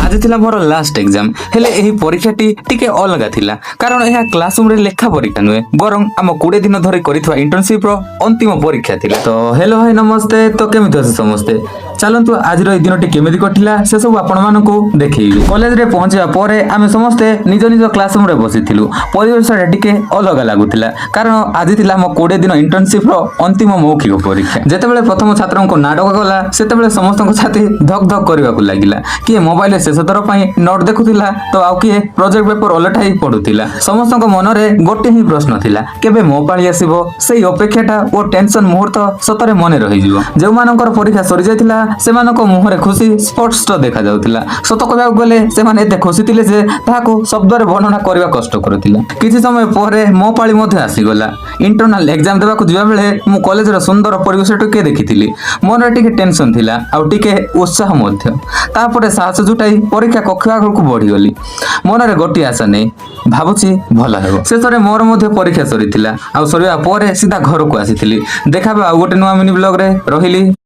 आज थिला more last exam हेले एही परीक्षाटी टिके अलगा थिला कारण यह क्लासरूम रे लेखा परीक्षा नुहे बरं आम 20 दिन धरि करिथवा इंटर्नशिप रो अंतिम परीक्षा थिला। तो हेलो भाई नमस्ते। तो केमिति अछि समस्ते चलतु आज रो दिनटी केमिति कटिला से सब आपण मानकू देखैबी। कॉलेज रे पहुंचवा परे आमे समस्ते निज निज क्लासरूम रे बसिथिलु। परिवेश टिके अलगा लागुथिला कारण आज थिला हम 20 दिन इंटर्नशिप रो अंतिम मौखिक परीक्षा। जेतेबेले प्रथम छात्रन को नाटक गला सेतेबेले समस्त छाती धक धक करबा को लागिला। किए मोबाइल शेष थर पई नोट देखुथिला तो आउ किए प्रोजेक्ट पेपर ओलठाई पढुथिला। समस्त मन रे गोटे ही प्रश्न थिला केबे मो पाळी आसीबो। सेही अपेक्षाटा ओ टेंशन मुहूर्त सतरे मने रहि जिवो। जे मानकर परीक्षा सरि जायतिला सेमानको मुहरे खुशी स्पष्ट देखा जाउतिला। सत कहबा गले सेमाने एते खुशी थिले जे ताहाको शब्द रे वर्णना करबा कष्ट करथिला। किछि समय परे मो पाळी मध्ये आसी गला। इंटरनल एग्जाम देबा को जिबा बेले मु कॉलेज रो सुंदर परिवेश टके देखिथिली। मन रे टिके टेंशन थिला आ टिके उत्साह मध्ये। तापरे साहस जुटाई परीक्षा कक्ष आगକୁ बढ़ी गली। मन रे गोटी आशा नै भाबुची भल हेबो। शेषरे मोर मध्ये परीक्षा सरिथिला आ सरिया परे सीधा घर को आसीथिली। देखाबा आ गोटे नुवा मिनी ब्लॉग रे रहिली।